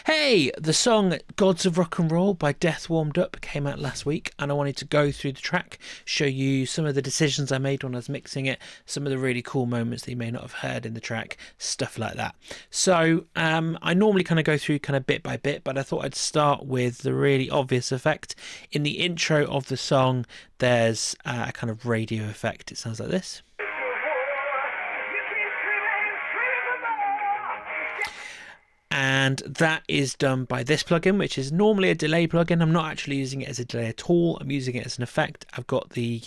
Hey, the song Gods of Rock and Roll by Death Warmed Up came out last week, and I wanted to go through the track, show you some of the decisions I made when I was mixing it, some of the really cool moments that you may not have heard in the track, stuff like that. So I normally kind of go through kind of bit by bit, but I thought I'd start with the really obvious effect. In the intro of the song, there's a kind of radio effect. It sounds like this. And that is done by this plugin, which is normally a delay plugin. I'm not actually using it as a delay at all. I'm using it as an effect. I've got the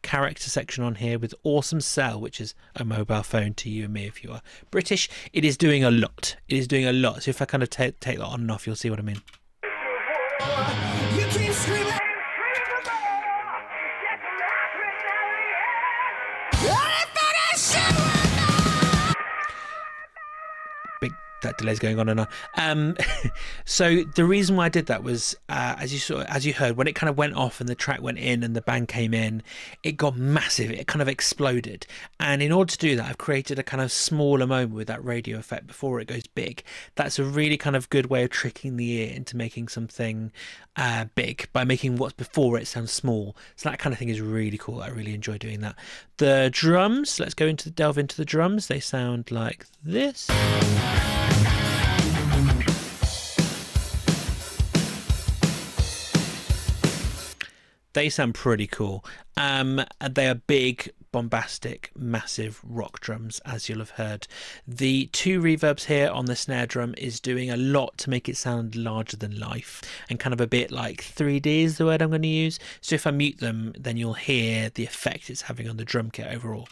character section on here with Awesome Cell, which is a mobile phone to you and me if you are British. It is doing a lot. It is doing a lot. So if I kind of take that on and off, you'll see what I mean. You keep screaming. That delay's going on and on. So the reason why I did that was, as you heard, when it kind of went off and the track went in and the band came in, it got massive. It kind of exploded. And in order to do that, I've created a kind of smaller moment with that radio effect before it goes big. That's a really kind of good way of tricking the ear into making something big by making what's before it sound small. So that kind of thing is really cool. I really enjoy doing that. The drums, let's delve into the drums. They sound like this. They sound pretty cool. They are big, bombastic, massive rock drums, as you'll have heard. The two reverbs here on the snare drum is doing a lot to make it sound larger than life and kind of a bit like 3D is the word I'm going to use. So if I mute them, then you'll hear the effect it's having on the drum kit overall.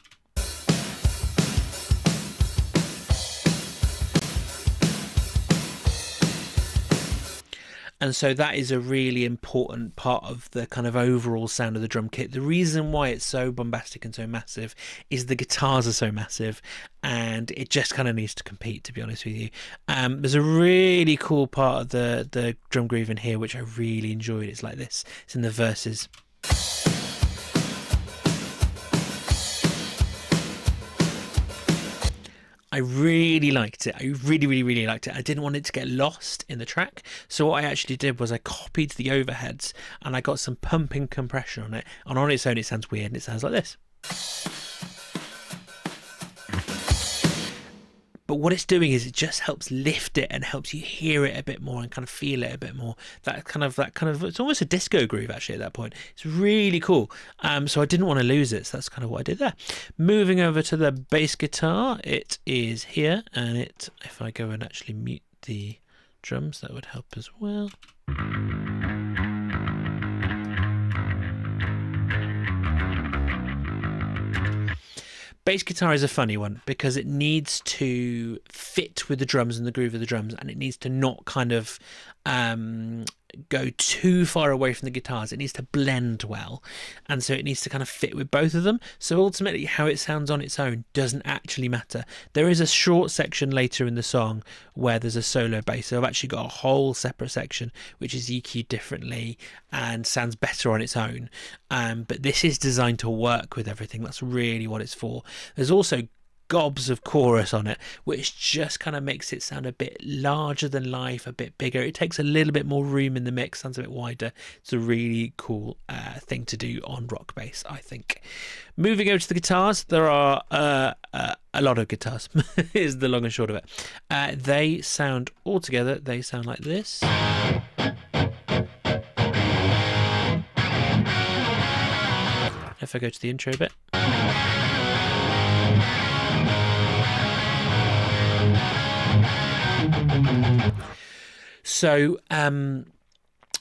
And so that is a really important part of the kind of overall sound of the drum kit. The reason why it's so bombastic and so massive is the guitars are so massive and it just kind of needs to compete, to be honest with you. There's a really cool part of the drum groove in here, which I really enjoyed. It's like this. It's in the verses. I really liked it. I really liked it. I didn't want it to get lost in the track. So what I actually did was I copied the overheads and I got some pumping compression on it. And on its own, it sounds weird and it sounds like this. But what it's doing is it just helps lift it and helps you hear it a bit more and kind of feel it a bit more. That kind of, it's almost a disco groove actually at that point. It's really cool. So I didn't want to lose it. So that's kind of what I did there. Moving over to the bass guitar, it is here. And if I go and actually mute the drums, that would help as well. Bass guitar is a funny one because it needs to fit with the drums and the groove of the drums, and it needs to not kind of go too far away from the guitars. It needs to blend well, and so it needs to kind of fit with both of them. So ultimately how it sounds on its own doesn't actually matter. There is a short section later in the song where there's a solo bass, so I've actually got a whole separate section which is EQ'd differently and sounds better on its own, but this is designed to work with everything. That's really what it's for. There's also gobs of chorus on it, which just kind of makes it sound a bit larger than life, a bit bigger. It takes a little bit more room in the mix, sounds a bit wider. It's a really cool thing to do on rock bass, I think. Moving over to the guitars, there are a lot of guitars is the long and short of it. They sound all together, they sound like this. If I go to the intro bit. So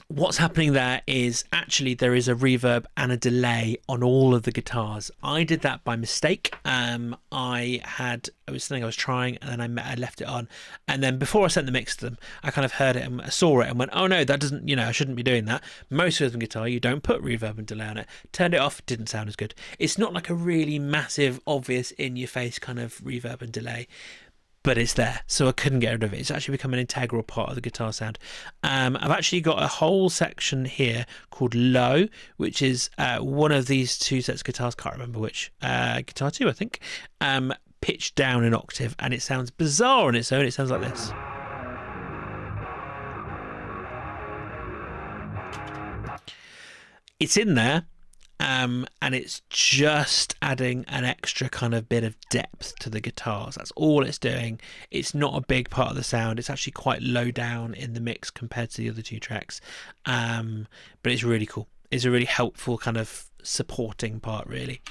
what's happening there is actually there is a reverb and a delay on all of the guitars. I did that by mistake. It was something I was trying, and then I left it on, and then before I sent the mix to them, I kind of heard it and saw it and went, oh no, that doesn't, I shouldn't be doing that. Most rhythm guitar, you don't put reverb and delay on it. Turned it off, didn't sound as good. It's not like a really massive, obvious, in your face kind of reverb and delay, but it's there, so I couldn't get rid of it. It's actually become an integral part of the guitar sound. I've actually got a whole section here called low, which is one of these two sets of guitars, can't remember which, guitar 2 I think, pitched down an octave, and it sounds bizarre on its own. It sounds like this. it's in there. And it's just adding an extra kind of bit of depth to the guitars. That's all it's doing. It's not a big part of the sound. It's actually quite low down in the mix compared to the other two tracks. But it's really cool. It's a really helpful kind of supporting part, really.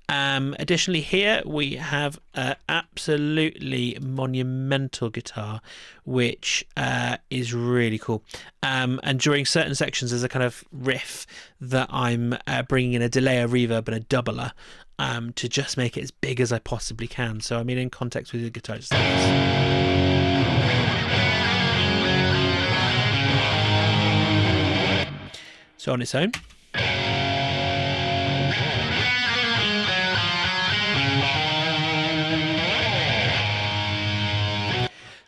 Additionally, here we have an absolutely monumental guitar, which is really cool. And during certain sections, there's a kind of riff that I'm bringing in a delay, a reverb, and a doubler to just make it as big as I possibly can. So, I mean, in context with the guitar, just like this. So on its own.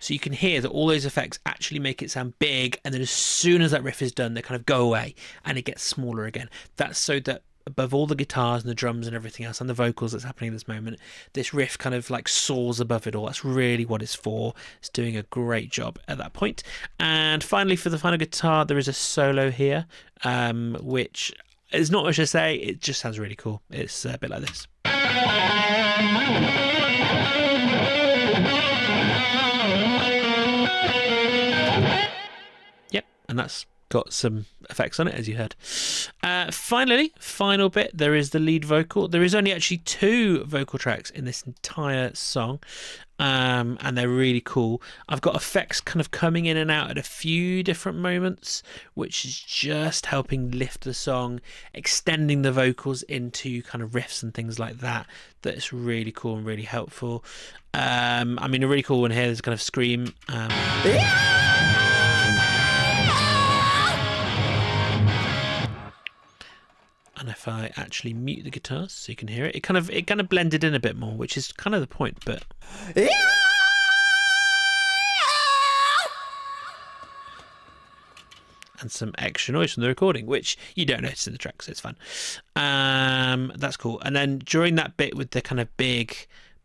So you can hear that all those effects actually make it sound big, and then as soon as that riff is done, they kind of go away and it gets smaller again. That's so that above all the guitars and the drums and everything else and the vocals that's happening at this moment, this riff kind of like soars above it all. That's really what it's for. It's doing a great job at that point. And finally, for the final guitar, there is a solo here, which is not much to say. It just sounds really cool. It's a bit like this. And that's got some effects on it, as you heard. Finally, final bit, there is the lead vocal. There is only actually 2 vocal tracks in this entire song, and they're really cool. I've got effects kind of coming in and out at a few different moments, which is just helping lift the song, extending the vocals into kind of riffs and things like that. That's really cool and really helpful. I mean, a really cool one here, there's a kind of scream. And if I actually mute the guitars so you can hear it, it kind of blended in a bit more, which is kind of the point. But and some extra noise from the recording, which you don't notice in the track, so it's fun. That's cool. And then during that bit with the kind of big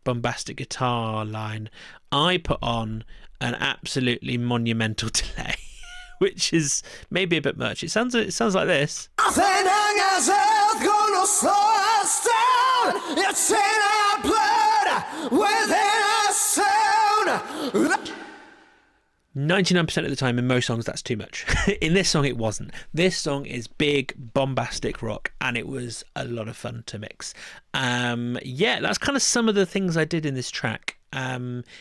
bombastic guitar line, I put on an absolutely monumental delay, which is maybe a bit much. It sounds like this. Gonna slow us down. It's in our blood, within our sound. 99% of the time in most songs that's too much. In this song it wasn't. This song is big bombastic rock, and it was a lot of fun to mix. Yeah, that's kind of some of the things I did in this track.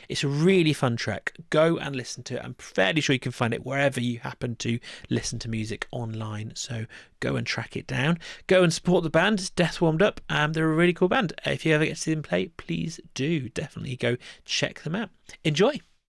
It's a really fun track. Go and listen to it. I'm fairly sure you can find it wherever you happen to listen to music online, so go and track it down. Go and support the band. It's Death Warmed Up. They're a really cool band. If you ever get to see them play, please do definitely go check them out. Enjoy.